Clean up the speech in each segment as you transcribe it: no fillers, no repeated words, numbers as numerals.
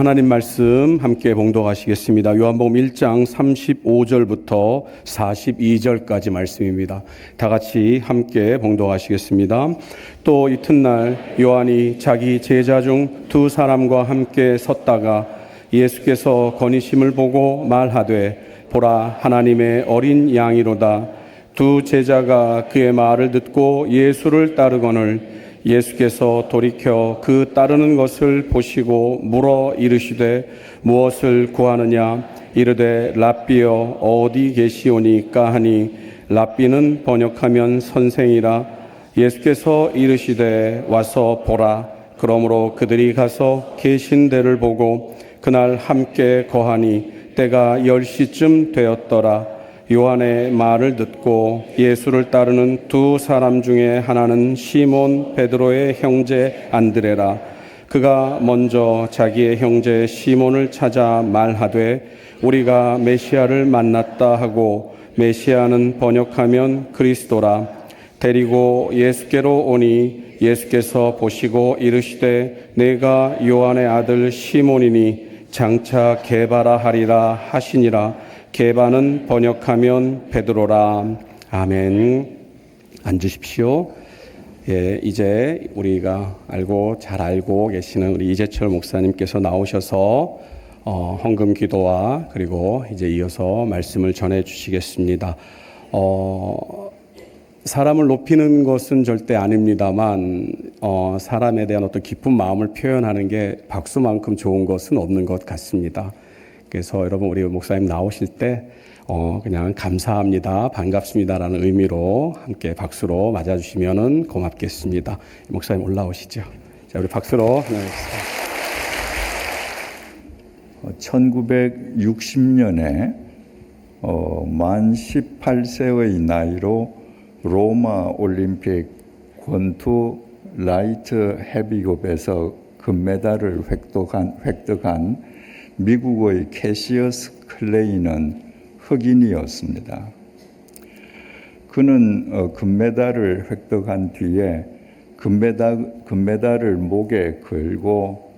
하나님 말씀 함께 봉독하시겠습니다. 요한복음 1장 35절부터 42절까지 말씀입니다. 다 같이 함께 봉독하시겠습니다. 또 이튿날 요한이 자기 제자 중 두 사람과 함께 섰다가 예수께서 거니심을 보고 말하되 보라 하나님의 어린 양이로다. 두 제자가 그의 말을 듣고 예수를 따르거늘 예수께서 돌이켜 그 따르는 것을 보시고 물어 이르시되 무엇을 구하느냐 이르되 랍비여 어디 계시오니까 하니 랍비는 번역하면 선생이라. 예수께서 이르시되 와서 보라. 그러므로 그들이 가서 계신 데를 보고 그날 함께 거하니 때가 10시쯤 되었더라. 요한의 말을 듣고 예수를 따르는 두 사람 중에 하나는 시몬 베드로의 형제 안드레라. 그가 먼저 자기의 형제 시몬을 찾아 말하되 우리가 메시아를 만났다 하고, 메시아는 번역하면 그리스도라. 데리고 예수께로 오니 예수께서 보시고 이르시되 내가 요한의 아들 시몬이니 장차 게바라 하리라 하시니라. 게바는 번역하면 베드로라. 아멘. 앉으십시오. 예, 이제 우리가 잘 알고 계시는 우리 이재철 목사님께서 나오셔서 헌금 기도와 그리고 이제 이어서 말씀을 전해 주시겠습니다. 사람을 높이는 것은 절대 아닙니다만 사람에 대한 어떤 깊은 마음을 표현하는 게 박수만큼 좋은 것은 없는 것 같습니다. 그래서 여러분 우리 목사님 나오실 때 그냥 감사합니다, 반갑습니다라는 의미로 함께 박수로 맞아주시면은 고맙겠습니다. 목사님 올라오시죠. 자, 우리 박수로 하겠습니다. 1960년에 만 18세의 나이로 로마 올림픽 권투 라이트 헤비급에서 금메달을 획득한 미국의 캐시어스 클레이는 흑인이었습니다. 그는 금메달을 획득한 뒤에 금메달을 목에 걸고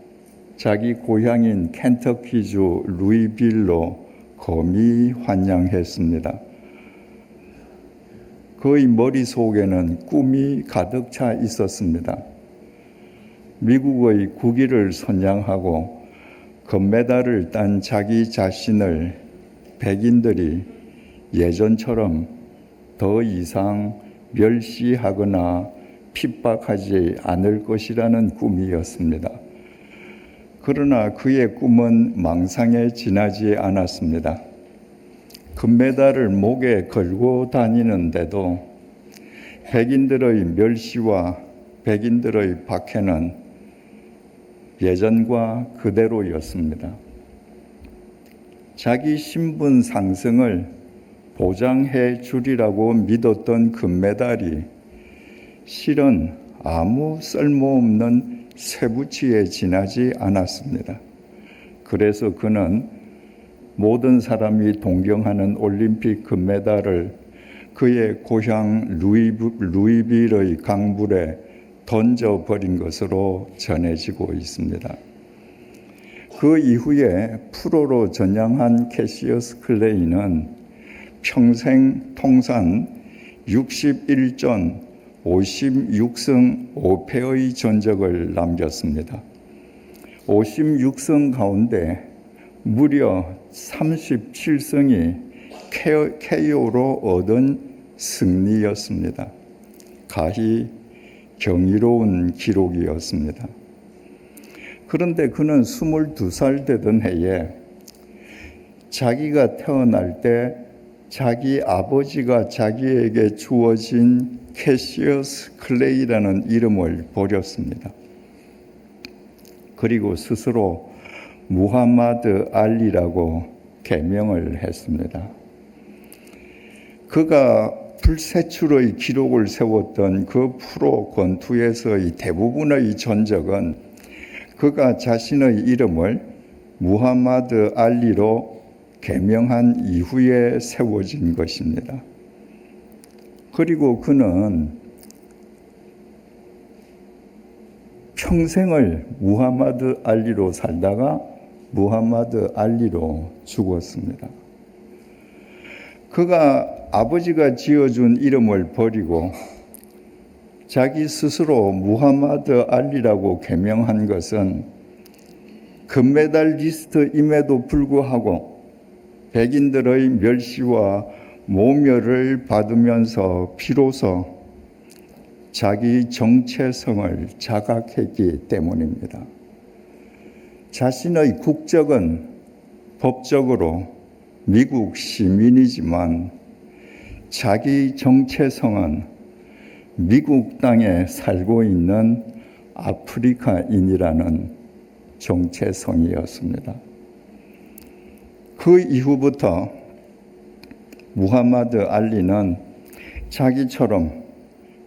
자기 고향인 켄터키주 루이빌로 거미 환영했습니다. 그의 머릿속에는 꿈이 가득 차 있었습니다. 미국의 국위를 선양하고 금메달을 딴 자기 자신을 백인들이 예전처럼 더 이상 멸시하거나 핍박하지 않을 것이라는 꿈이었습니다. 그러나 그의 꿈은 망상에 지나지 않았습니다. 금메달을 목에 걸고 다니는데도 백인들의 멸시와 백인들의 박해는 예전과 그대로였습니다. 자기 신분 상승을 보장해 주리라고 믿었던 금메달이 실은 아무 쓸모없는 쇠붙이에 지나지 않았습니다. 그래서 그는 모든 사람이 동경하는 올림픽 금메달을 그의 고향 루이빌의 강물에 던져버린 것으로 전해지고 있습니다. 그 이후에 프로로 전향한 캐시어스 클레이는 평생 통산 61전 56승 5패의 전적을 남겼습니다. 56승 가운데 무려 37승이 KO로 얻은 승리였습니다. 가히 경이로운 기록이었습니다. 그런데 그는 22살 되던 해에 자기가 태어날 때 자기 아버지가 자기에게 주어진 캐시어스 클레이라는 이름을 버렸습니다. 그리고 스스로 무하마드 알리라고 개명을 했습니다. 그가 불세출의 기록을 세웠던 그 프로 권투에서의 대부분의 전적은 그가 자신의 이름을 무하마드 알리로 개명한 이후에 세워진 것입니다. 그리고 그는 평생을 무하마드 알리로 살다가 무함마드 알리로 죽었습니다. 그가 아버지가 지어준 이름을 버리고 자기 스스로 무함마드 알리라고 개명한 것은 금메달리스트임에도 불구하고 백인들의 멸시와 모멸을 받으면서 비로소 자기 정체성을 자각했기 때문입니다. 자신의 국적은 법적으로 미국 시민이지만 자기 정체성은 미국 땅에 살고 있는 아프리카인이라는 정체성이었습니다. 그 이후부터 무함마드 알리는 자기처럼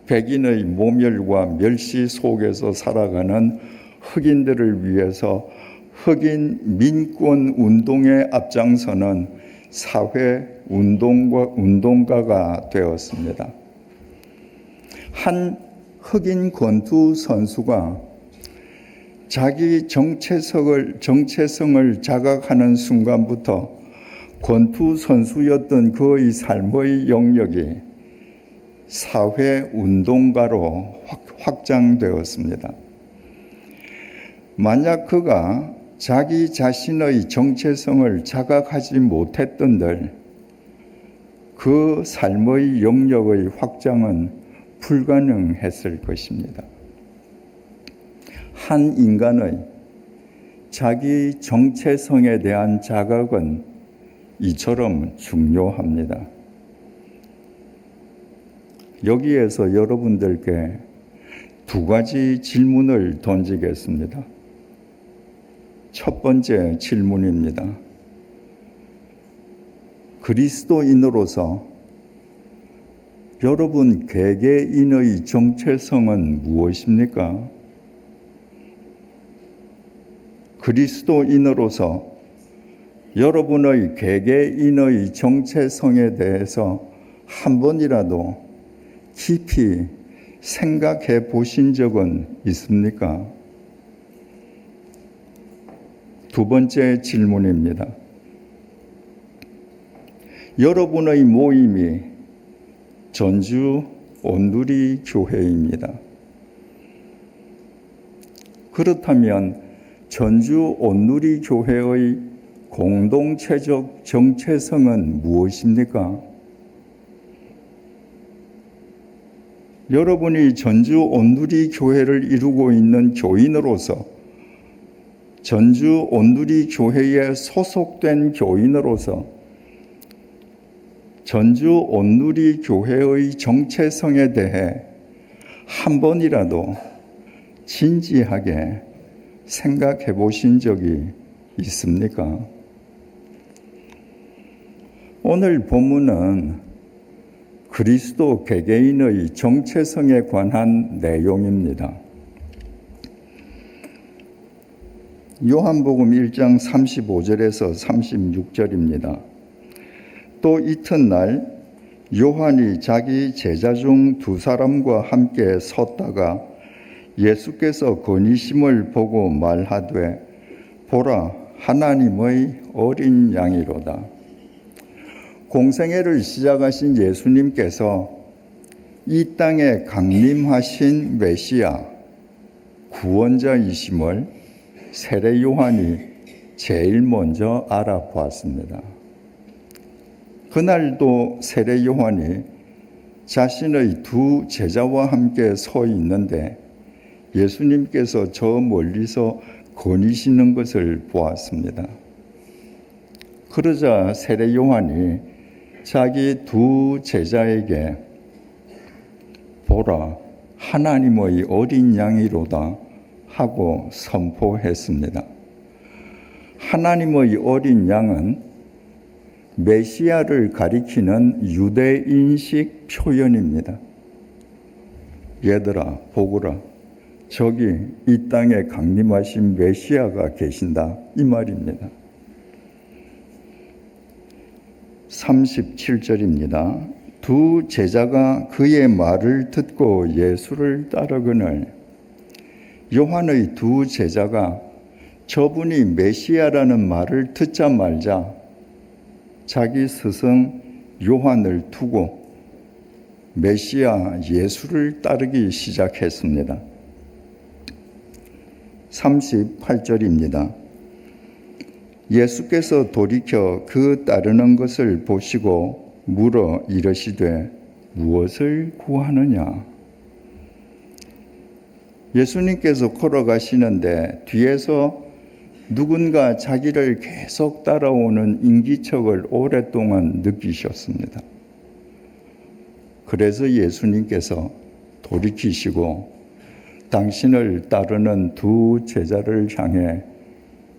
백인의 모멸과 멸시 속에서 살아가는 흑인들을 위해서 흑인 민권 운동에 앞장서는 사회 운동가가 되었습니다. 한 흑인 권투 선수가 자기 정체성을 자각하는 순간부터 권투 선수였던 그의 삶의 영역이 사회 운동가로 확장되었습니다. 만약 그가 자기 자신의 정체성을 자각하지 못했던들 그 삶의 영역의 확장은 불가능했을 것입니다. 한 인간의 자기 정체성에 대한 자각은 이처럼 중요합니다. 여기에서 여러분들께 두 가지 질문을 던지겠습니다. 첫 번째 질문입니다. 그리스도인으로서 여러분 개개인의 정체성은 무엇입니까? 그리스도인으로서 여러분의 개개인의 정체성에 대해서 한 번이라도 깊이 생각해 보신 적은 있습니까? 두 번째 질문입니다. 여러분의 모임이 전주 온누리 교회입니다. 그렇다면 전주 온누리 교회의 공동체적 정체성은 무엇입니까? 여러분이 전주 온누리 교회를 이루고 있는 교인으로서 전주 온누리 교회에 소속된 교인으로서 전주 온누리 교회의 정체성에 대해 한 번이라도 진지하게 생각해 보신 적이 있습니까? 오늘 본문은 그리스도 개개인의 정체성에 관한 내용입니다. 요한복음 1장 35절에서 36절입니다. 또 이튿날 요한이 자기 제자 중 두 사람과 함께 섰다가 예수께서 건의심을 보고 말하되 보라 하나님의 어린 양이로다. 공생애를 시작하신 예수님께서 이 땅에 강림하신 메시아 구원자이심을 세례 요한이 제일 먼저 알아보았습니다. 그날도 세례 요한이 자신의 두 제자와 함께 서 있는데 예수님께서 저 멀리서 거니시는 것을 보았습니다. 그러자 세례 요한이 자기 두 제자에게 보라 하나님의 어린 양이로다 하고 선포했습니다. 하나님의 어린 양은 메시아를 가리키는 유대인식 표현입니다. 얘들아 보거라 저기 이 땅에 강림하신 메시아가 계신다 이 말입니다. 37절입니다. 두 제자가 그의 말을 듣고 예수를 따르거늘 요한의 두 제자가 저분이 메시아라는 말을 듣자마자 자기 스승 요한을 두고 메시아 예수를 따르기 시작했습니다. 38절입니다. 예수께서 돌이켜 그 따르는 것을 보시고 물어 이르시되 무엇을 구하느냐? 예수님께서 걸어가시는데 뒤에서 누군가 자기를 계속 따라오는 인기척을 오랫동안 느끼셨습니다. 그래서 예수님께서 돌이키시고 당신을 따르는 두 제자를 향해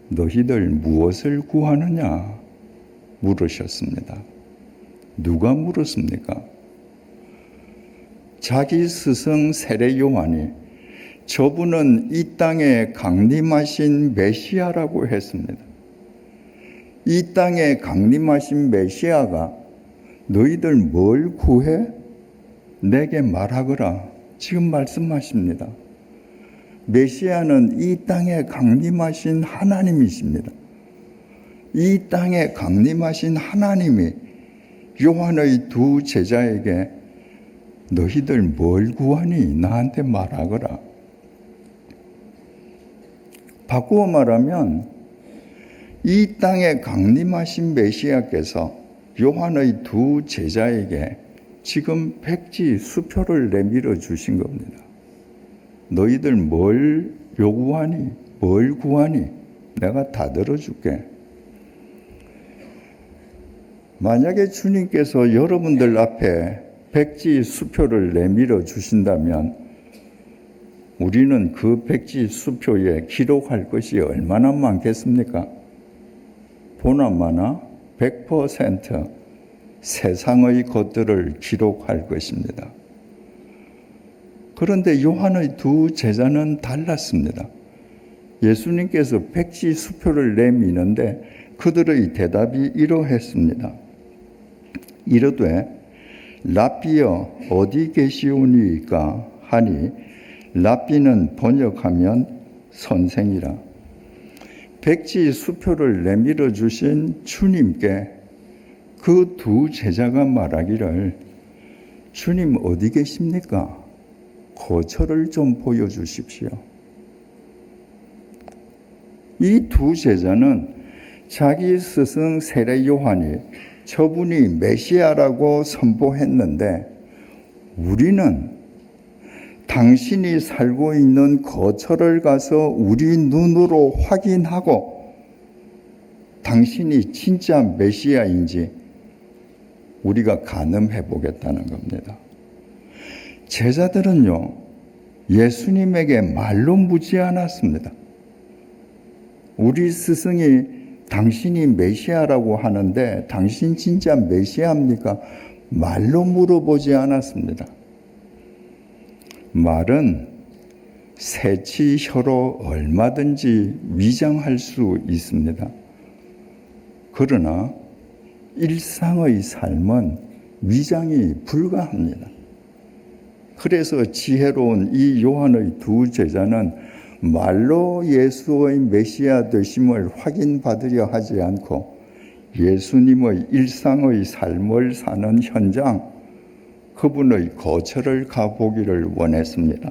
너희들 무엇을 구하느냐 물으셨습니다. 누가 물었습니까? 자기 스승 세례 요한이 저분은 이 땅에 강림하신 메시아라고 했습니다. 이 땅에 강림하신 메시아가 너희들 뭘 구해? 내게 말하거라. 지금 말씀하십니다. 메시아는 이 땅에 강림하신 하나님이십니다. 이 땅에 강림하신 하나님이 요한의 두 제자에게 너희들 뭘 구하니? 나한테 말하거라. 바꾸어 말하면 이 땅에 강림하신 메시아께서 요한의 두 제자에게 지금 백지 수표를 내밀어 주신 겁니다. 너희들 뭘 요구하니? 뭘 구하니? 내가 다 들어줄게. 만약에 주님께서 여러분들 앞에 백지 수표를 내밀어 주신다면 우리는 그 백지 수표에 기록할 것이 얼마나 많겠습니까? 보나마나 100% 세상의 것들을 기록할 것입니다. 그런데 요한의 두 제자는 달랐습니다. 예수님께서 백지 수표를 내미는데 그들의 대답이 이러했습니다. 이르되 랍비여 어디 계시오니이까 하니 랍비는 번역하면 선생이라. 백지 수표를 내밀어 주신 주님께 그 두 제자가 말하기를 주님 어디 계십니까? 거처를 좀 보여주십시오. 이 두 제자는 자기 스승 세례 요한이 저분이 메시아라고 선포했는데 우리는 당신이 살고 있는 거처를 가서 우리 눈으로 확인하고 당신이 진짜 메시아인지 우리가 가늠해 보겠다는 겁니다. 제자들은요, 예수님에게 말로 묻지 않았습니다. 우리 스승이 당신이 메시아라고 하는데 당신 진짜 메시아입니까? 말로 물어보지 않았습니다. 말은 새치 혀로 얼마든지 위장할 수 있습니다. 그러나 일상의 삶은 위장이 불가합니다. 그래서 지혜로운 이 요한의 두 제자는 말로 예수의 메시아 되심을 확인받으려 하지 않고 예수님의 일상의 삶을 사는 현장, 그분의 거처를 가보기를 원했습니다.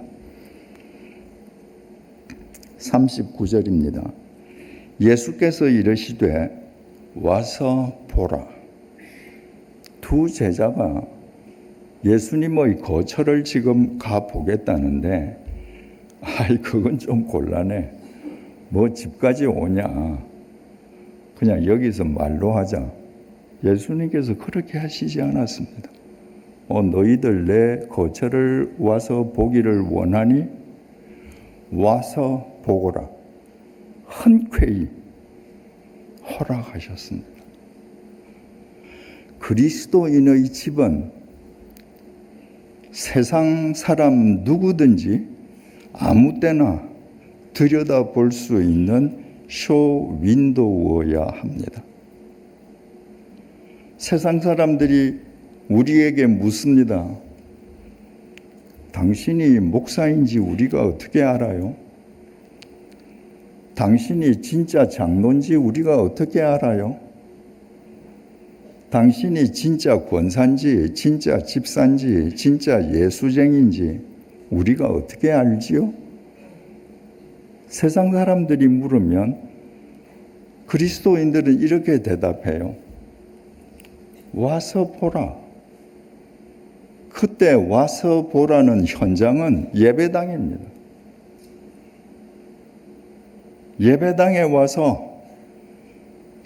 39절입니다. 예수께서 이르시되 와서 보라. 두 제자가 예수님의 거처를 지금 가보겠다는데 그건 좀 곤란해. 뭐 집까지 오냐. 그냥 여기서 말로 하자. 예수님께서 그렇게 하시지 않았습니다. 너희들 내 거처를 와서 보기를 원하니 와서 보거라. 흔쾌히 허락하셨습니다. 그리스도인의 집은 세상 사람 누구든지 아무 때나 들여다볼 수 있는 쇼 윈도우여야 합니다. 세상 사람들이 우리에게 묻습니다. 당신이 목사인지 우리가 어떻게 알아요? 당신이 진짜 장로인지 우리가 어떻게 알아요? 당신이 진짜 권사인지, 진짜 집사인지, 진짜 예수쟁인지 우리가 어떻게 알지요? 세상 사람들이 물으면 그리스도인들은 이렇게 대답해요. 와서 보라. 그때 와서 보라는 현장은 예배당입니다. 예배당에 와서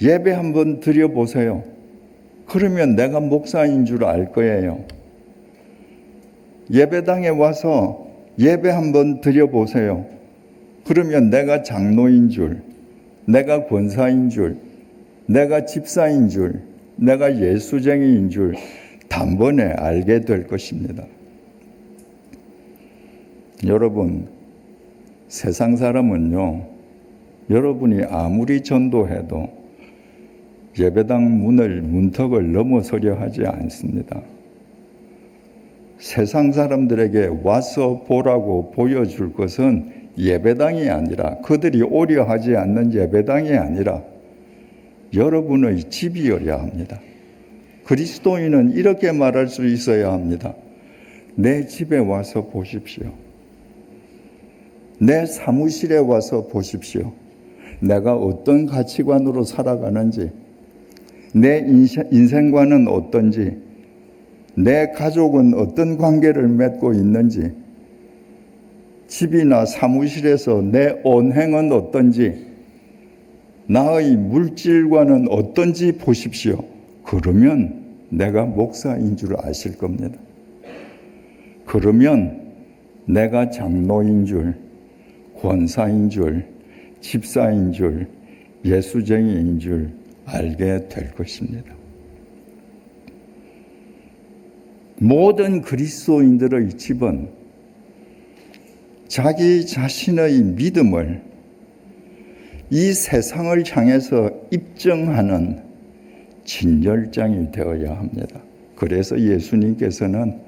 예배 한번 드려보세요. 그러면 내가 목사인 줄 알 거예요. 예배당에 와서 예배 한번 드려보세요. 그러면 내가 장로인 줄, 내가 권사인 줄, 내가 집사인 줄, 내가 예수쟁이인 줄 단번에 알게 될 것입니다. 여러분, 세상 사람은요, 여러분이 아무리 전도해도 예배당 문턱을 넘어서려 하지 않습니다. 세상 사람들에게 와서 보라고 보여줄 것은 예배당이 아니라, 그들이 오려 하지 않는 예배당이 아니라 여러분의 집이어야 합니다. 그리스도인은 이렇게 말할 수 있어야 합니다. 내 집에 와서 보십시오. 내 사무실에 와서 보십시오. 내가 어떤 가치관으로 살아가는지, 내 인생관은 어떤지, 내 가족은 어떤 관계를 맺고 있는지, 집이나 사무실에서 내 언행은 어떤지, 나의 물질관은 어떤지 보십시오. 그러면 내가 목사인 줄 아실 겁니다. 그러면 내가 장로인 줄, 권사인 줄, 집사인 줄, 예수쟁이인 줄 알게 될 것입니다. 모든 그리스도인들의 집은 자기 자신의 믿음을 이 세상을 향해서 입증하는 진열장이 되어야 합니다. 그래서 예수님께서는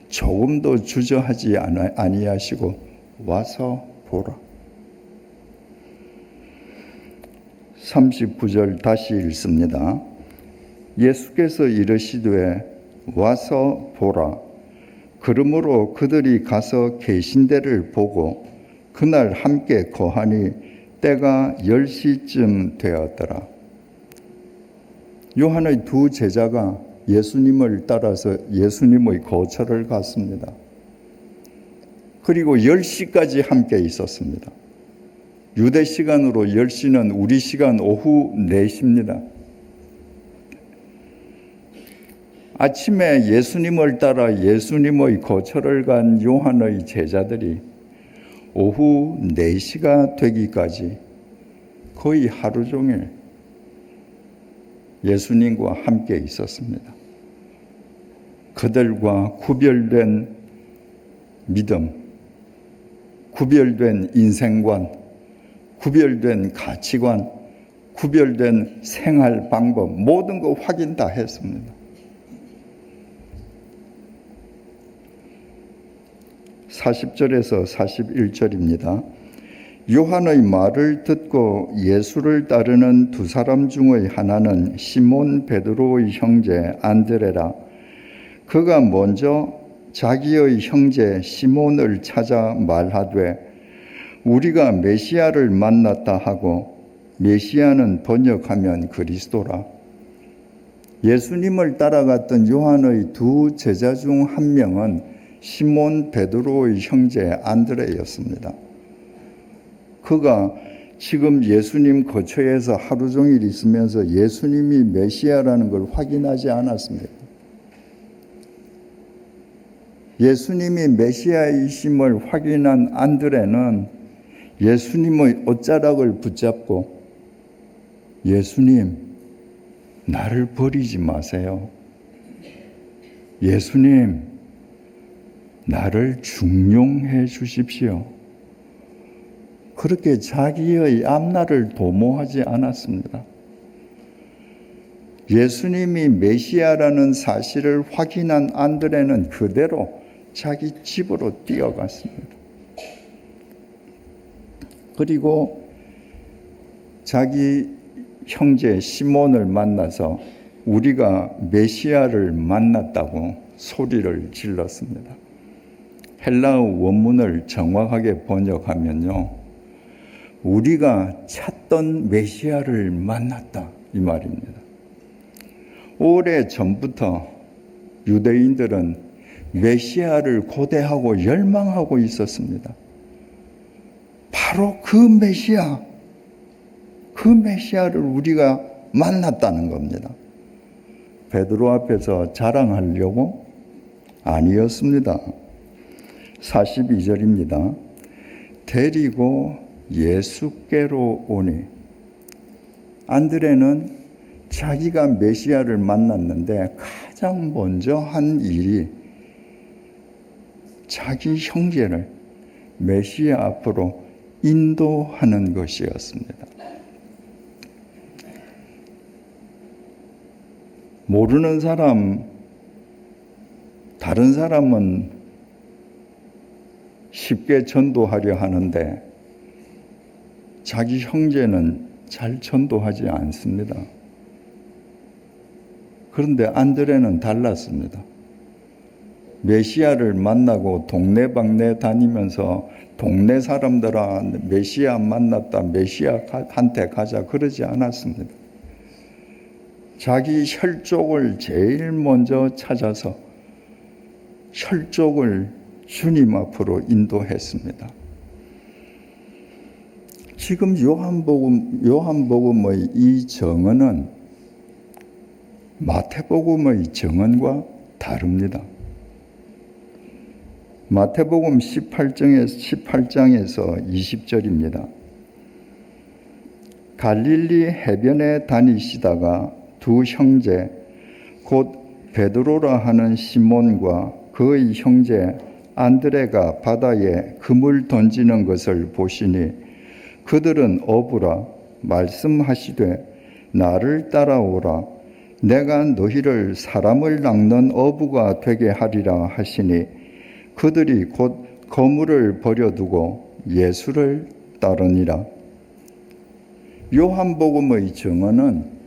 조금도 주저하지 아니하시고 와서 보라. 39절 다시 읽습니다. 예수께서 이르시되 와서 보라. 그러므로 그들이 가서 계신 데를 보고 그날 함께 거하니 때가 10시쯤 되었더라. 요한의 두 제자가 예수님을 따라서 예수님의 거처를 갔습니다. 그리고 10시까지 함께 있었습니다. 유대 시간으로 10시는 우리 시간 오후 4시입니다. 아침에 예수님을 따라 예수님의 거처를 간 요한의 제자들이 오후 4시가 되기까지 거의 하루 종일 예수님과 함께 있었습니다. 그들과 구별된 믿음, 구별된 인생관, 구별된 가치관, 구별된 생활 방법, 모든 거 확인 다 했습니다. 40절에서 41절입니다. 요한의 말을 듣고 예수를 따르는 두 사람 중의 하나는 시몬 베드로의 형제 안드레라. 그가 먼저 자기의 형제 시몬을 찾아 말하되 우리가 메시아를 만났다 하고, 메시아는 번역하면 그리스도라. 예수님을 따라갔던 요한의 두 제자 중 한 명은 시몬 베드로의 형제 안드레였습니다. 그가 지금 예수님 거처에서 하루 종일 있으면서 예수님이 메시아라는 걸 확인하지 않았습니다. 예수님이 메시아이심을 확인한 안드레는 예수님의 옷자락을 붙잡고 예수님, 나를 버리지 마세요. 예수님, 나를 중용해 주십시오. 그렇게 자기의 앞날을 도모하지 않았습니다. 예수님이 메시아라는 사실을 확인한 안드레는 그대로 자기 집으로 뛰어갔습니다. 그리고 자기 형제 시몬을 만나서 우리가 메시아를 만났다고 소리를 질렀습니다. 헬라어 원문을 정확하게 번역하면요, 우리가 찾던 메시아를 만났다 이 말입니다. 오래 전부터 유대인들은 메시아를 고대하고 열망하고 있었습니다. 바로 그 메시아를 우리가 만났다는 겁니다. 베드로 앞에서 자랑하려고? 아니었습니다. 42절입니다. 데리고 예수께로 오니. 안드레는 자기가 메시아를 만났는데 가장 먼저 한 일이 자기 형제를 메시아 앞으로 인도하는 것이었습니다. 모르는 사람, 다른 사람은 쉽게 전도하려 하는데 자기 형제는 잘 전도하지 않습니다. 그런데 안드레는 달랐습니다. 메시아를 만나고 동네방네 다니면서 동네 사람들아 메시아 만났다, 메시아한테 가자 그러지 않았습니다. 자기 혈족을 제일 먼저 찾아서 혈족을 주님 앞으로 인도했습니다. 지금 요한복음의 이 정언은 마태복음의 정언과 다릅니다. 마태복음 18장에서 20절입니다. 갈릴리 해변에 다니시다가 두 형제 곧 베드로라 하는 시몬과 그의 형제 안드레가 바다에 그물 던지는 것을 보시니 그들은 어부라 말씀하시되 나를 따라오라 내가 너희를 사람을 낚는 어부가 되게 하리라 하시니 그들이 곧 그물을 버려두고 예수를 따르니라. 요한복음의 정언은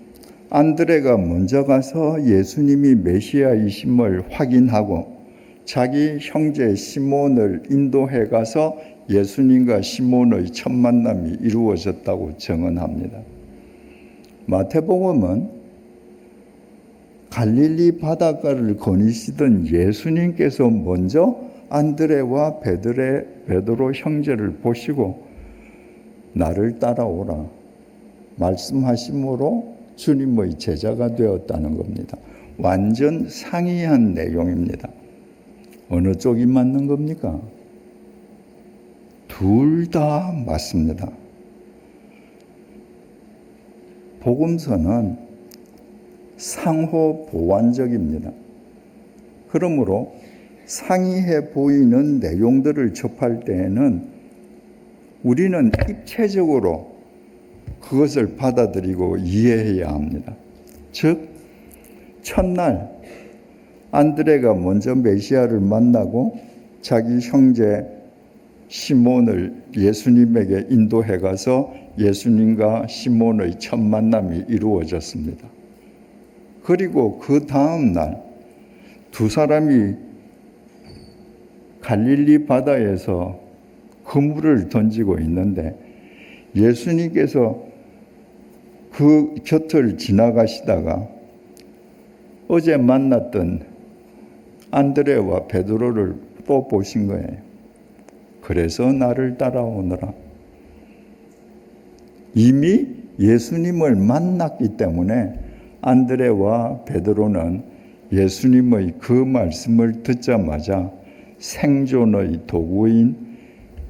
안드레가 먼저 가서 예수님이 메시아이심을 확인하고 자기 형제 시몬을 인도해 가서 예수님과 시몬의 첫 만남이 이루어졌다고 정언합니다. 마태복음은 갈릴리 바닷가를 거니시던 예수님께서 먼저 안드레와 베드로 형제를 보시고 나를 따라오라 말씀하심으로 주님의 제자가 되었다는 겁니다. 완전 상이한 내용입니다. 어느 쪽이 맞는 겁니까? 둘 다 맞습니다. 복음서는 상호 보완적입니다. 그러므로 상이해 보이는 내용들을 접할 때에는 우리는 입체적으로 그것을 받아들이고 이해해야 합니다. 즉, 첫날 안드레가 먼저 메시아를 만나고 자기 형제 시몬을 예수님에게 인도해 가서 예수님과 시몬의 첫 만남이 이루어졌습니다. 그리고 그 다음 날 두 사람이 갈릴리 바다에서 그물을 던지고 있는데 예수님께서 그 곁을 지나가시다가 어제 만났던 안드레와 베드로를 또 보신 거예요. 그래서 나를 따라오너라. 이미 예수님을 만났기 때문에 안드레와 베드로는 예수님의 그 말씀을 듣자마자 생존의 도구인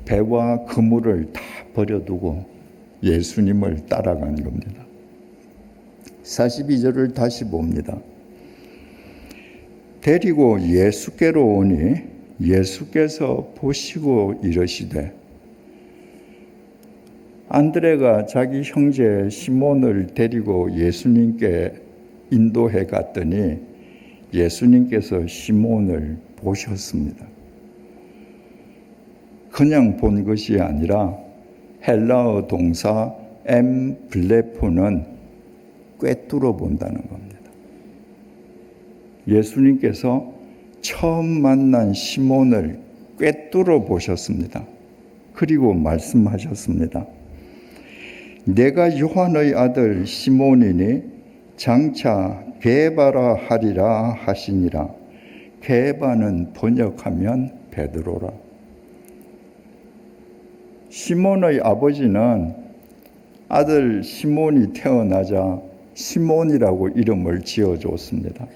배와 그물을 다 버려두고 예수님을 따라간 겁니다. 42절을 다시 봅니다. 데리고 예수께로 오니 예수께서 보시고 이르시되 안드레가 자기 형제 시몬을 데리고 예수님께 인도해 갔더니 예수님께서 시몬을 보셨습니다. 그냥 본 것이 아니라 헬라어 동사 M 블레포는 꿰뚫어 본다는 겁니다. 예수님께서 처음 만난 시몬을 꿰뚫어 보셨습니다. 그리고 말씀하셨습니다. 내가 요한의 아들 시몬이니 장차 게바라 하리라 하시니라. 게바는 번역하면 베드로라. 시몬의 아버지는 아들 시몬이 태어나자 시몬이라고 이름을 지어줬습니다.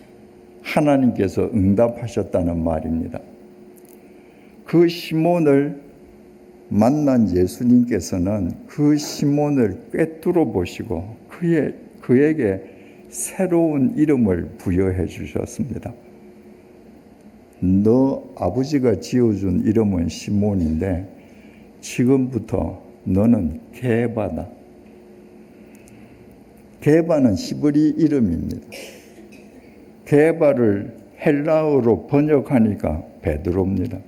하나님께서 응답하셨다는 말입니다. 그 시몬을 만난 예수님께서는 그 시몬을 꿰뚫어 보시고 그에게 새로운 이름을 부여해 주셨습니다. 너 아버지가 지어준 이름은 시몬인데 지금부터 너는 게바다. 게바는 히브리 이름입니다. 게바를 헬라어로 번역하니까 베드로입니다.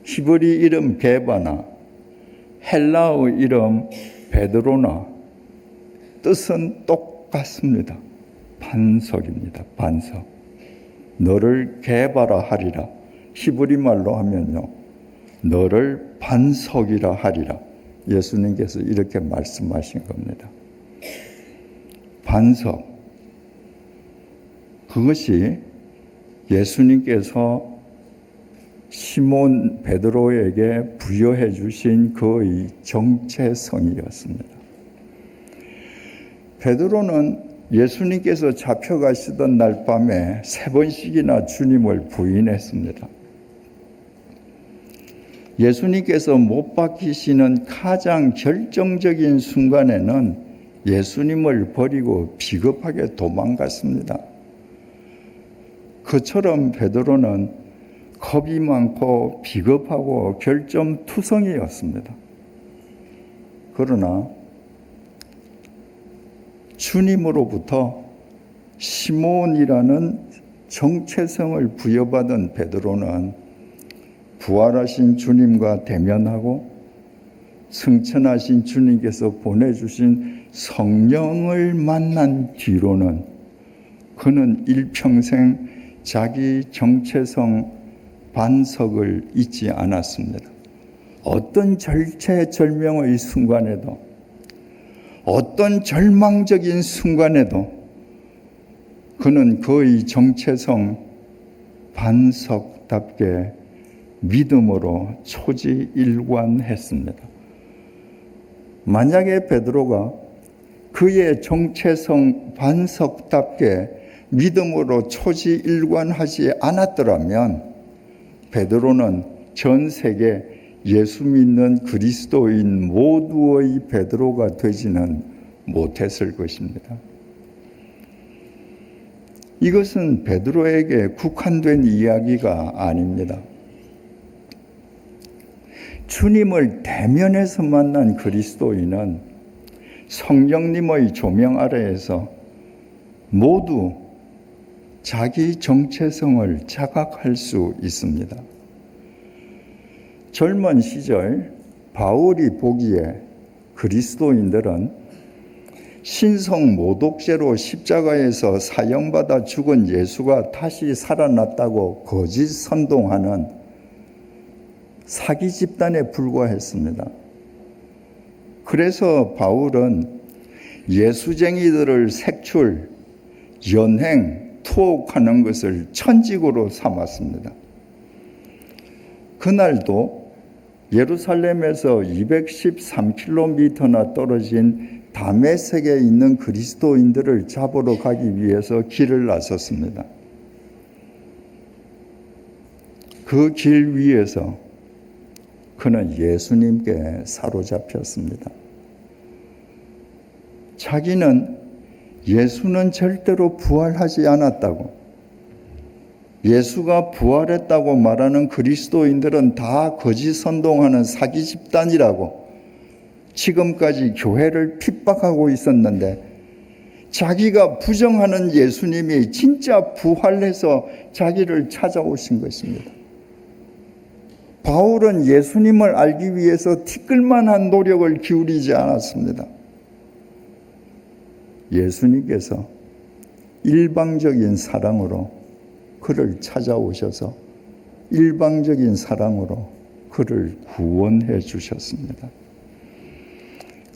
히브리 이름 게바나 헬라어 이름 베드로나 뜻은 똑같습니다. 반석입니다. 반석. 너를 게바라 하리라. 히브리 말로 하면요. 너를 반석이라 하리라. 예수님께서 이렇게 말씀하신 겁니다. 반석. 그것이 예수님께서 시몬 베드로에게 부여해 주신 그의 정체성이었습니다. 베드로는 예수님께서 잡혀가시던 날 밤에 3번씩이나 주님을 부인했습니다. 예수님께서 못 박히시는 가장 결정적인 순간에는 예수님을 버리고 비겁하게 도망갔습니다. 그처럼 베드로는 겁이 많고 비겁하고 결점투성이였습니다. 그러나 주님으로부터 시몬이라는 정체성을 부여받은 베드로는 부활하신 주님과 대면하고 승천하신 주님께서 보내주신 성령을 만난 뒤로는 그는 일평생 자기 정체성 반석을 잊지 않았습니다. 어떤 절체절명의 순간에도, 어떤 절망적인 순간에도 그는 그의 정체성 반석답게 믿음으로 초지일관했습니다. 만약에 베드로가 그의 정체성 반석답게 믿음으로 초지일관하지 않았더라면 베드로는 전 세계 예수 믿는 그리스도인 모두의 베드로가 되지는 못했을 것입니다. 이것은 베드로에게 국한된 이야기가 아닙니다. 주님을 대면해서 만난 그리스도인은 성령님의 조명 아래에서 모두 자기 정체성을 자각할 수 있습니다. 젊은 시절 바울이 보기에 그리스도인들은 신성 모독죄로 십자가에서 사형받아 죽은 예수가 다시 살아났다고 거짓 선동하는 사기 집단에 불과했습니다. 그래서 바울은 예수쟁이들을 색출, 연행, 투옥하는 것을 천직으로 삼았습니다. 그날도 예루살렘에서 213km나 떨어진 다메섹에 있는 그리스도인들을 잡으러 가기 위해서 길을 나섰습니다. 그 길 위에서 그는 예수님께 사로잡혔습니다. 자기는 예수는 절대로 부활하지 않았다고, 예수가 부활했다고 말하는 그리스도인들은 다 거짓 선동하는 사기 집단이라고 지금까지 교회를 핍박하고 있었는데 자기가 부정하는 예수님이 진짜 부활해서 자기를 찾아오신 것입니다. 바울은 예수님을 알기 위해서 티끌만한 노력을 기울이지 않았습니다. 예수님께서 일방적인 사랑으로 그를 찾아오셔서 일방적인 사랑으로 그를 구원해 주셨습니다.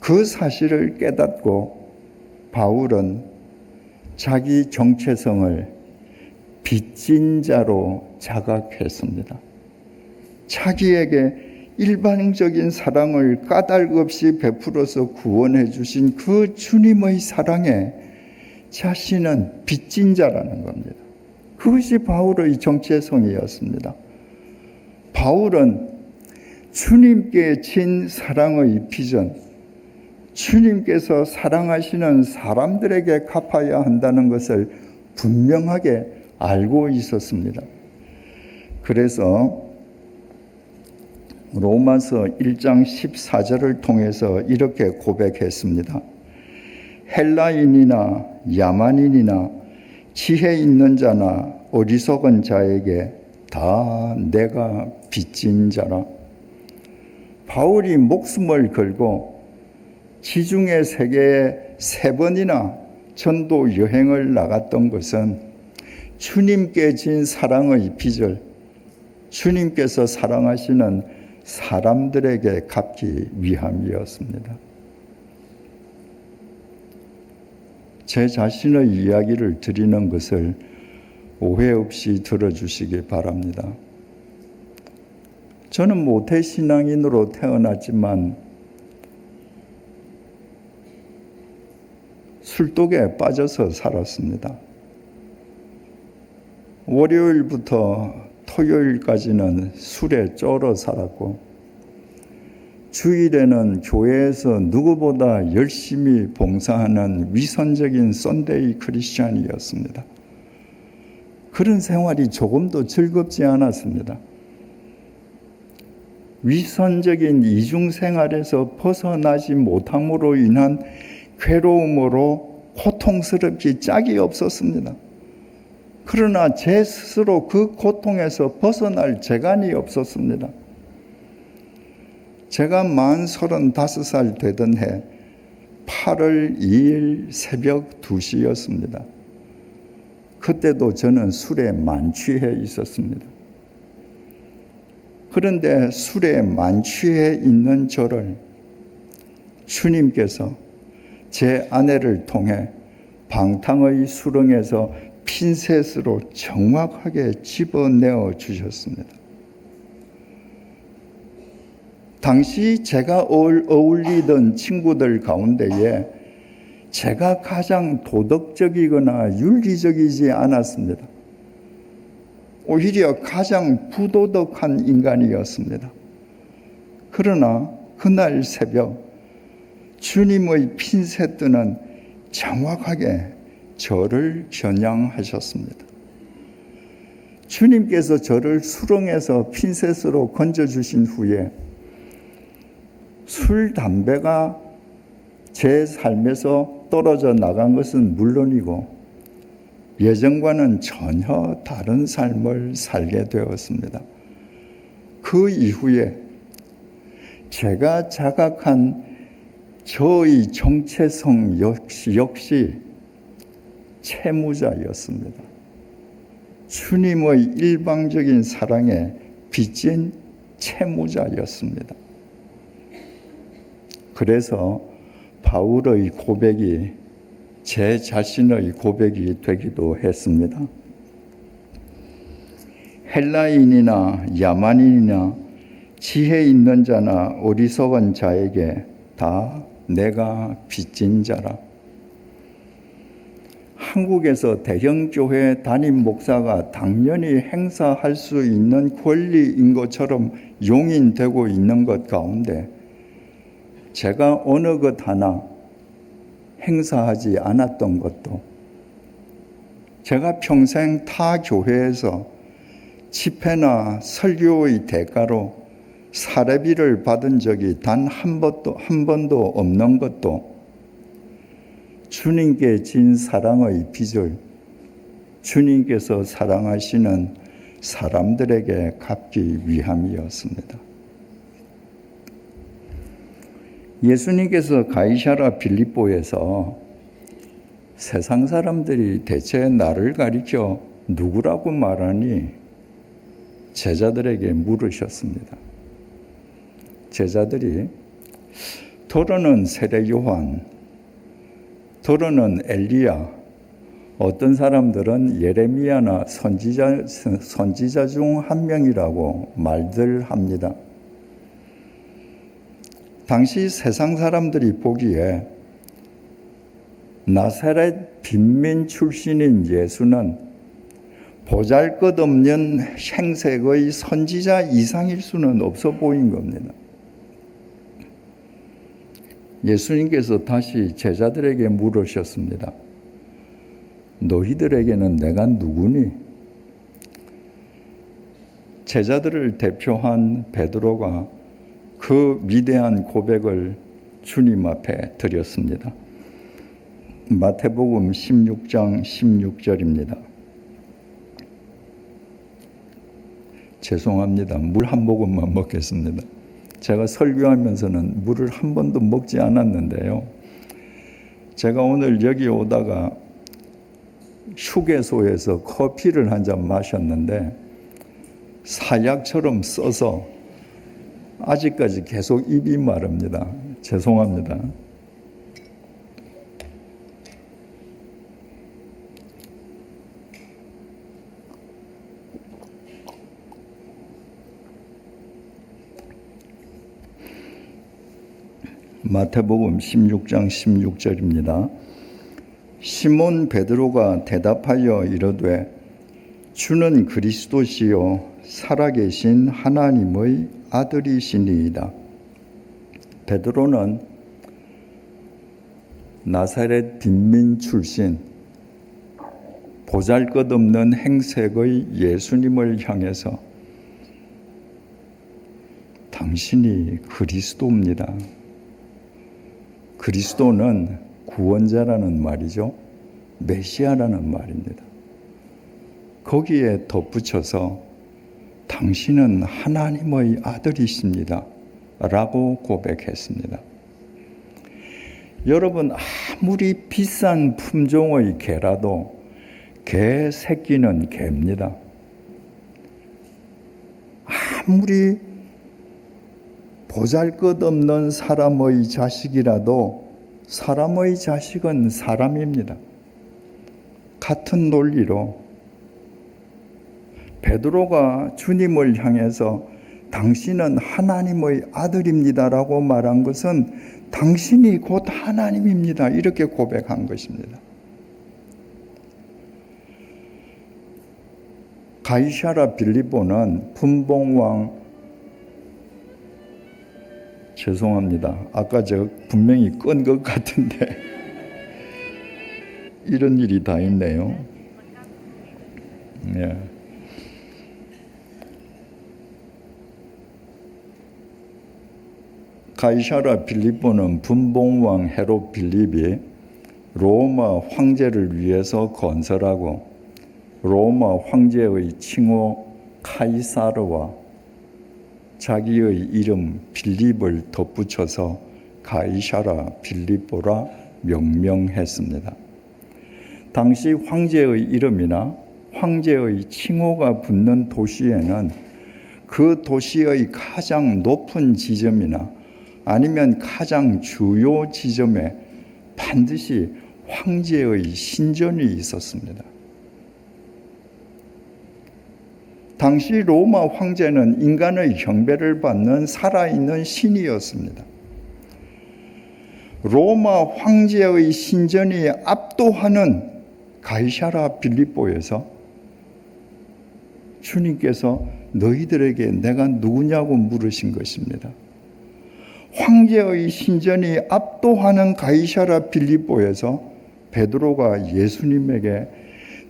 그 사실을 깨닫고 바울은 자기 정체성을 빚진 자로 자각했습니다. 자기에게 일방적인 사랑을 까닭 없이 베풀어서 구원해 주신 그 주님의 사랑에 자신은 빚진 자라는 겁니다. 그것이 바울의 정체성이었습니다. 바울은 주님께 진 사랑의 빚은 주님께서 사랑하시는 사람들에게 갚아야 한다는 것을 분명하게 알고 있었습니다. 그래서 로마서 1장 14절을 통해서 이렇게 고백했습니다. 헬라인이나 야만인이나 지혜 있는 자나 어리석은 자에게 다 내가 빚진 자라. 바울이 목숨을 걸고 지중해 세계에 3번이나 전도 여행을 나갔던 것은 주님께 진 사랑의 빚을 주님께서 사랑하시는 사람들에게 갚기 위함이었습니다. 제 자신의 이야기를 드리는 것을 오해 없이 들어주시기 바랍니다. 저는 모태신앙인으로 태어났지만 술독에 빠져서 살았습니다. 월요일부터 토요일까지는 술에 쩔어 살았고 주일에는 교회에서 누구보다 열심히 봉사하는 위선적인 썬데이 크리스찬이었습니다. 그런 생활이 조금도 즐겁지 않았습니다. 위선적인 이중생활에서 벗어나지 못함으로 인한 괴로움으로 고통스럽기 짝이 없었습니다. 그러나 제 스스로 그 고통에서 벗어날 재간이 없었습니다. 제가 만 35살 되던 해 8월 2일 새벽 2시였습니다. 그때도 저는 술에 만취해 있었습니다. 그런데 술에 만취해 있는 저를 주님께서 제 아내를 통해 방탕의 수렁에서 핀셋으로 정확하게 집어내어 주셨습니다. 당시 제가 어울리던 친구들 가운데에 제가 가장 도덕적이거나 윤리적이지 않았습니다. 오히려 가장 부도덕한 인간이었습니다. 그러나 그날 새벽 주님의 핀셋들은 정확하게 저를 겨냥하셨습니다. 주님께서 저를 수렁에서 핀셋으로 건져주신 후에 술, 담배가 제 삶에서 떨어져 나간 것은 물론이고 예전과는 전혀 다른 삶을 살게 되었습니다. 그 이후에 제가 자각한 저의 정체성 역시 채무자였습니다. 주님의 일방적인 사랑에 빚진 채무자였습니다. 그래서 바울의 고백이 제 자신의 고백이 되기도 했습니다. 헬라인이나 야만인이나 지혜 있는 자나 어리석은 자에게 다 내가 빚진 자라. 한국에서 대형교회 담임 목사가 당연히 행사할 수 있는 권리인 것처럼 용인되고 있는 것 가운데 제가 어느 것 하나 행사하지 않았던 것도 제가 평생 타 교회에서 집회나 설교의 대가로 사례비를 받은 적이 단 한 번도 없는 것도 주님께 진 사랑의 빚을 주님께서 사랑하시는 사람들에게 갚기 위함이었습니다. 예수님께서 가이사랴 빌립보에서 세상 사람들이 대체 나를 가리켜 누구라고 말하니 제자들에게 물으셨습니다. 제자들이 더러는 세례 요한, 더러는 엘리야, 어떤 사람들은 예레미야나 선지자 중 한 명이라고 말들 합니다. 당시 세상 사람들이 보기에 나사렛 빈민 출신인 예수는 보잘것없는 행색의 선지자 이상일 수는 없어 보인 겁니다. 예수님께서 다시 제자들에게 물으셨습니다. 너희들에게는 내가 누구니? 제자들을 대표한 베드로가 그 위대한 고백을 주님 앞에 드렸습니다. 마태복음 16장 16절입니다. 죄송합니다. 물 한 모금만 먹겠습니다. 제가 설교하면서는 물을 한 번도 먹지 않았는데요. 제가 오늘 여기 오다가 휴게소에서 커피를 한 잔 마셨는데 사약처럼 써서 아직까지 계속 입이 마릅니다. 죄송합니다. 마태복음 16장 16절입니다. 시몬 베드로가 대답하여 이르되 주는 그리스도시요 살아계신 하나님의 아들이시니이다. 베드로는 나사렛 빈민 출신 보잘것없는 행색의 예수님을 향해서 당신이 그리스도입니다. 그리스도는 구원자라는 말이죠. 메시아라는 말입니다. 거기에 덧붙여서 당신은 하나님의 아들이십니다. 라고 고백했습니다. 여러분, 아무리 비싼 품종의 개라도 개 새끼는 개입니다. 아무리 보잘것없는 사람의 자식이라도 사람의 자식은 사람입니다. 같은 논리로 베드로가 주님을 향해서 당신은 하나님의 아들입니다라고 말한 것은 당신이 곧 하나님입니다. 이렇게 고백한 것입니다. 가이사랴 빌립보는 분봉왕 죄송합니다. 아까 저 분명히 끈 것 같은데 이런 일이 다 있네요. 예. 가이사랴 빌립보는 분봉왕 헤롯 빌립이 로마 황제를 위해서 건설하고 로마 황제의 칭호 카이사르와 자기의 이름 빌립을 덧붙여서 가이사랴 빌립보라 명명했습니다. 당시 황제의 이름이나 황제의 칭호가 붙는 도시에는 그 도시의 가장 높은 지점이나 아니면 가장 주요 지점에 반드시 황제의 신전이 있었습니다. 당시 로마 황제는 인간의 경배를 받는 살아있는 신이었습니다. 로마 황제의 신전이 압도하는 가이사랴 빌립보에서 주님께서 너희들에게 내가 누구냐고 물으신 것입니다. 황제의 신전이 압도하는 가이사랴 빌립보에서 베드로가 예수님에게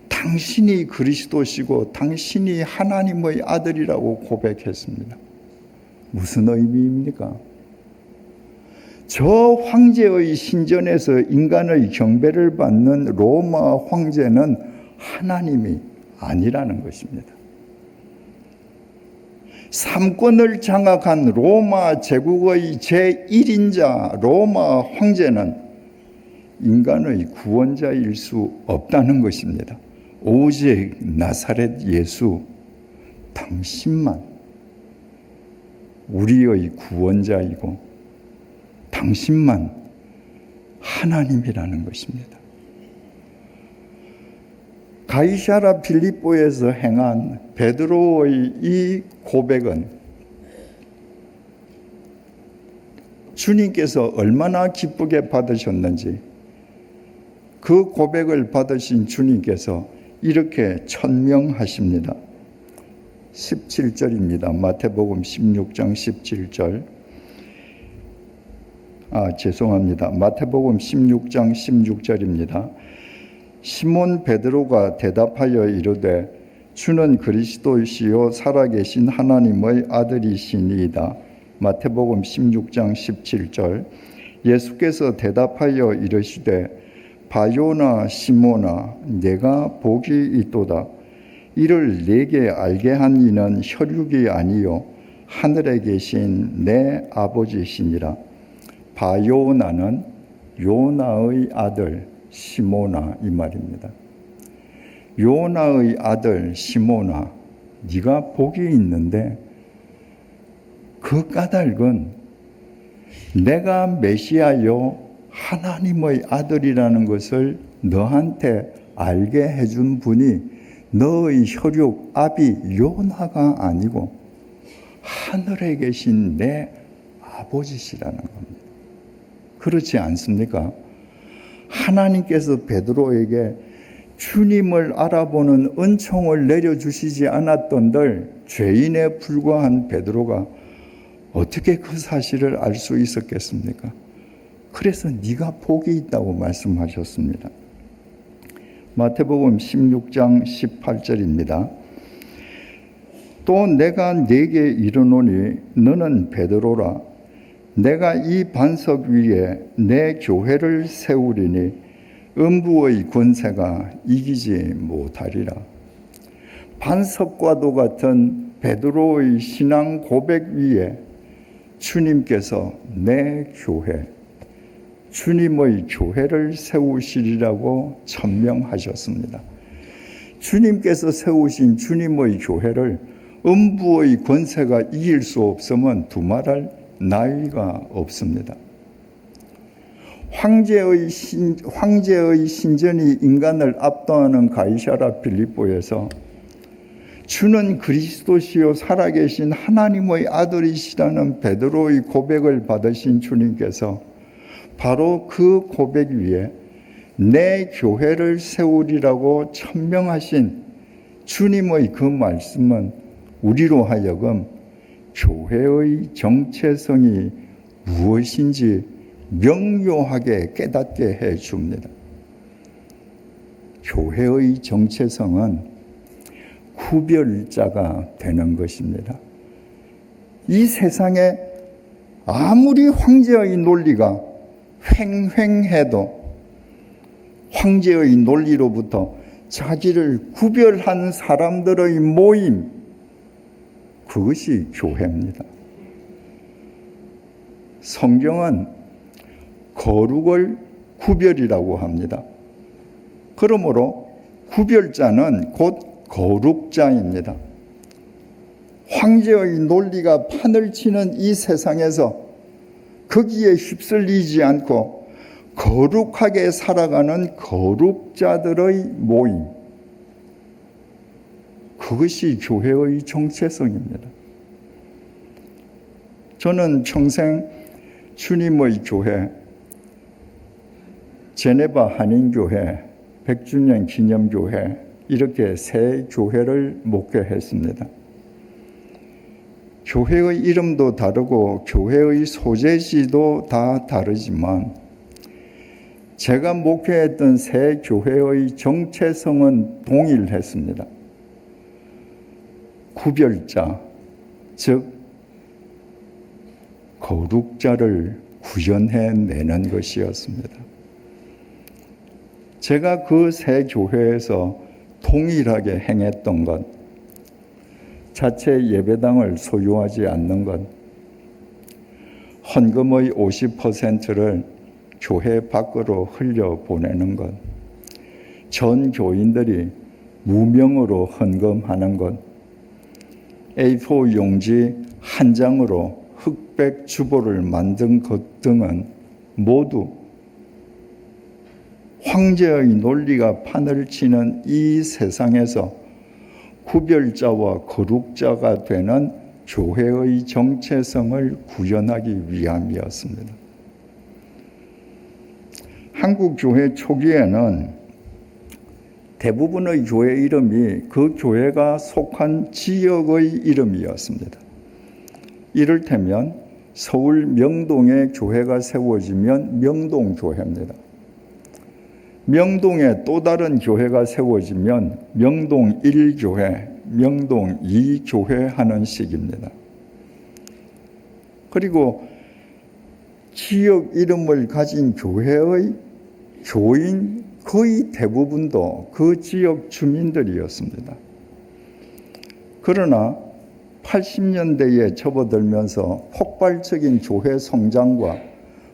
당신이 그리스도시고 당신이 하나님의 아들이라고 고백했습니다. 무슨 의미입니까? 저 황제의 신전에서 인간의 경배를 받는 로마 황제는 하나님이 아니라는 것입니다. 삼권을 장악한 로마 제국의 제1인자 로마 황제는 인간의 구원자일 수 없다는 것입니다. 오직 나사렛 예수 당신만 우리의 구원자이고 당신만 하나님이라는 것입니다. 가이사랴 빌립보에서 행한 베드로의 이 고백은 주님께서 얼마나 기쁘게 받으셨는지 그 고백을 받으신 주님께서 이렇게 천명하십니다. 17절입니다. 마태복음 16장 17절. 죄송합니다. 마태복음 16장 16절입니다. 시몬 베드로가 대답하여 이르되 주는 그리스도시요 살아계신 하나님의 아들이시니이다. 마태복음 16장 17절. 예수께서 대답하여 이르시되 바요나 시몬아 내가 복이 있도다. 이를 내게 알게 한 이는 혈육이 아니요 하늘에 계신 내 아버지시니라. 바요나는 요나의 아들 시모나 이 말입니다. 요나의 아들 시모나 네가 복이 있는데 그 까닭은 내가 메시아요 하나님의 아들이라는 것을 너한테 알게 해준 분이 너의 혈육 아비 요나가 아니고 하늘에 계신 내 아버지시라는 겁니다. 그렇지 않습니까? 하나님께서 베드로에게 주님을 알아보는 은총을 내려주시지 않았던들 죄인에 불과한 베드로가 어떻게 그 사실을 알 수 있었겠습니까? 그래서 네가 복이 있다고 말씀하셨습니다. 마태복음 16장 18절입니다. 또 내가 네게 이르노니 너는 베드로라. 내가 이 반석 위에 내 교회를 세우리니 음부의 권세가 이기지 못하리라. 반석과도 같은 베드로의 신앙 고백 위에 주님께서 내 교회, 주님의 교회를 세우시리라고 천명하셨습니다. 주님께서 세우신 주님의 교회를 음부의 권세가 이길 수 없으면 두말할 나위가 없습니다. 황제의 신전이 인간을 압도하는 가이사랴 빌립보에서 주는 그리스도시요 살아계신 하나님의 아들이시라는 베드로의 고백을 받으신 주님께서 바로 그 고백 위에 내 교회를 세우리라고 천명하신 주님의 그 말씀은 우리로 하여금 교회의 정체성이 무엇인지 명료하게 깨닫게 해 줍니다. 교회의 정체성은 구별자가 되는 것입니다. 이 세상에 아무리 황제의 논리가 횡행해도 황제의 논리로부터 자기를 구별한 사람들의 모임, 그것이 교회입니다. 성경은 거룩을 구별이라고 합니다. 그러므로 구별자는 곧 거룩자입니다. 황제의 논리가 판을 치는 이 세상에서 거기에 휩쓸리지 않고 거룩하게 살아가는 거룩자들의 모임, 그것이 교회의 정체성입니다. 저는 평생 주님의 교회, 제네바 한인교회, 100주년 기념교회 이렇게 세 교회를 목회했습니다. 교회의 이름도 다르고 교회의 소재지도 다 다르지만 제가 목회했던 세 교회의 정체성은 동일했습니다. 구별자, 즉 거룩자를 구현해내는 것이었습니다. 제가 그 세 교회에서 동일하게 행했던 것, 자체 예배당을 소유하지 않는 것, 헌금의 50%를 교회 밖으로 흘려보내는 것, 전 교인들이 무명으로 헌금하는 것, A4 용지 한 장으로 흑백 주보를 만든 것 등은 모두 황제의 논리가 판을 치는 이 세상에서 구별자와 거룩자가 되는 교회의 정체성을 구현하기 위함이었습니다. 한국 교회 초기에는 대부분의 교회 이름이 그 교회가 속한 지역의 이름이었습니다. 이를테면 서울 명동에 교회가 세워지면 명동교회입니다. 명동에 또 다른 교회가 세워지면 명동 1교회, 명동 2교회 하는 식입니다. 그리고 지역 이름을 가진 교회의 교인 거의 대부분도 그 지역 주민들이었습니다. 그러나 80년대에 접어들면서 폭발적인 교회 성장과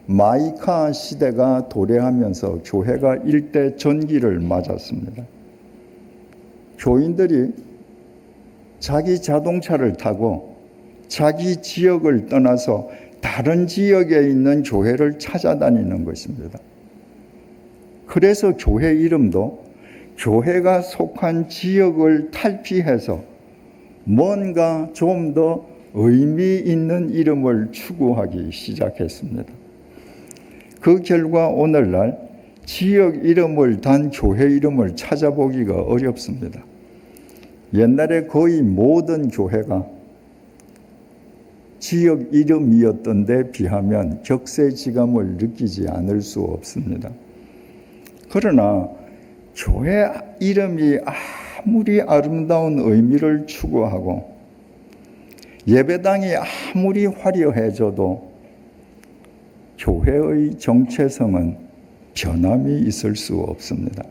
마이카 시대가 도래하면서 교회가 일대 전기를 맞았습니다. 교인들이 자기 자동차를 타고 자기 지역을 떠나서 다른 지역에 있는 교회를 찾아다니는 것입니다. 그래서 교회 이름도 교회가 속한 지역을 탈피해서 뭔가 좀 더 의미 있는 이름을 추구하기 시작했습니다. 그 결과 오늘날 지역 이름을 단 교회 이름을 찾아보기가 어렵습니다. 옛날에 거의 모든 교회가 지역 이름이었던 데 비하면 격세지감을 느끼지 않을 수 없습니다. 그러나 교회 이름이 아무리 아름다운 의미를 추구하고 예배당이 아무리 화려해져도 교회의 정체성은 변함이 있을 수 없습니다.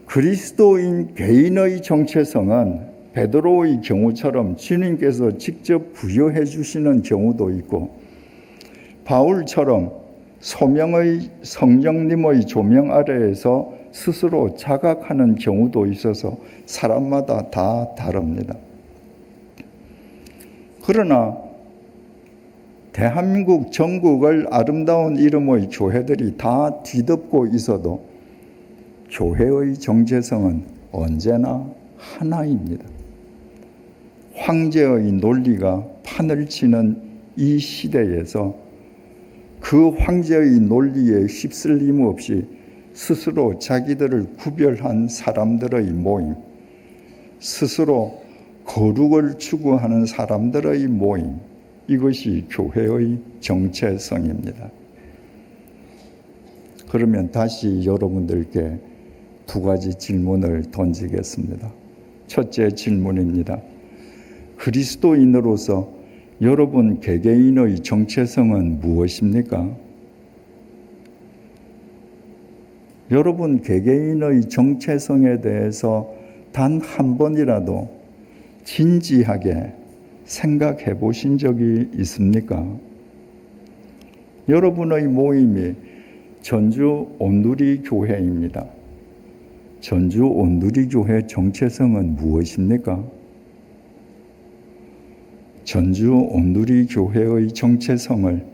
그리스도인 개인의 정체성은 베드로의 경우처럼 주님께서 직접 부여해 주시는 경우도 있고 바울처럼 소명의 성령님의 조명 아래에서 스스로 자각하는 경우도 있어서 사람마다 다 다릅니다. 그러나 대한민국 전국을 아름다운 이름의 교회들이 다 뒤덮고 있어도 교회의 정체성은 언제나 하나입니다. 황제의 논리가 판을 치는 이 시대에서 그 황제의 논리에 휩쓸림 없이 스스로 자기들을 구별한 사람들의 모임, 스스로 거룩을 추구하는 사람들의 모임, 이것이 교회의 정체성입니다. 그러면 다시 여러분들께 두 가지 질문을 던지겠습니다. 첫째 질문입니다. 그리스도인으로서 여러분 개개인의 정체성은 무엇입니까? 여러분 개개인의 정체성에 대해서 단 한 번이라도 진지하게 생각해 보신 적이 있습니까? 여러분의 모임이 전주 온누리 교회입니다. 전주 온누리 교회 정체성은 무엇입니까? 전주 온누리 교회의 정체성을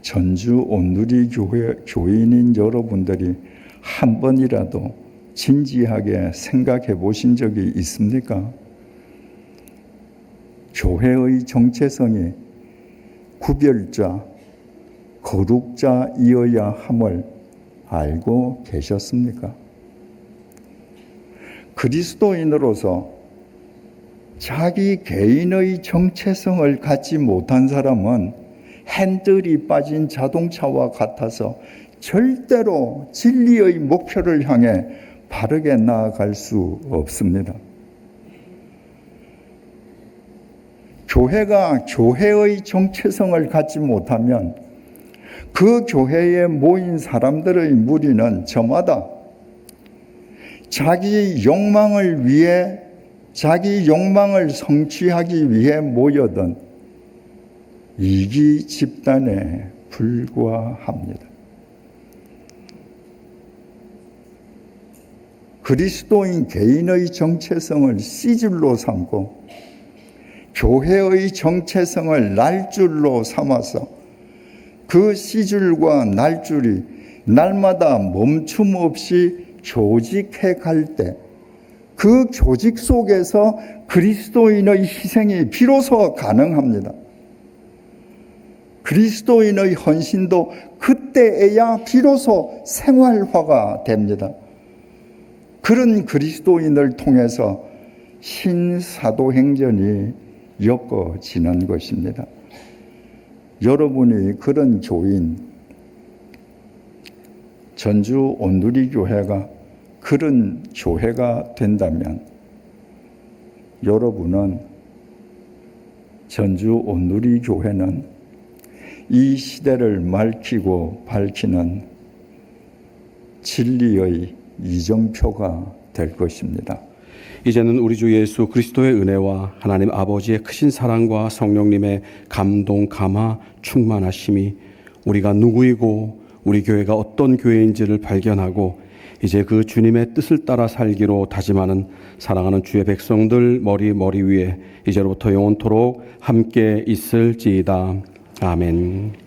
전주 온누리 교회 교인인 여러분들이 한 번이라도 진지하게 생각해 보신 적이 있습니까? 교회의 정체성이 구별자, 거룩자이어야 함을 알고 계셨습니까? 그리스도인으로서 자기 개인의 정체성을 갖지 못한 사람은 핸들이 빠진 자동차와 같아서 절대로 진리의 목표를 향해 바르게 나아갈 수 없습니다. 교회가 교회의 정체성을 갖지 못하면 그 교회에 모인 사람들의 무리는 저마다 자기 욕망을 위해 자기 욕망을 성취하기 위해 모여든 이기 집단에 불과합니다. 그리스도인 개인의 정체성을 씨줄로 삼고 교회의 정체성을 날줄로 삼아서 그 씨줄과 날줄이 날마다 멈춤 없이 조직해 갈 때 그 조직 속에서 그리스도인의 희생이 비로소 가능합니다. 그리스도인의 헌신도 그때에야 비로소 생활화가 됩니다. 그런 그리스도인을 통해서 신사도행전이 엮어지는 것입니다. 여러분이 그런 교인, 전주 온누리교회가 그런 교회가 된다면 여러분은 전주 온누리교회는 이 시대를 밝히고 밝히는 진리의 이정표가 될 것입니다. 이제는 우리 주 예수 그리스도의 은혜와 하나님 아버지의 크신 사랑과 성령님의 감동, 감화, 충만하심이 우리가 누구이고 우리 교회가 어떤 교회인지를 발견하고 이제 그 주님의 뜻을 따라 살기로 다짐하는 사랑하는 주의 백성들 머리 위에 이제로부터 영원토록 함께 있을지이다. 아멘.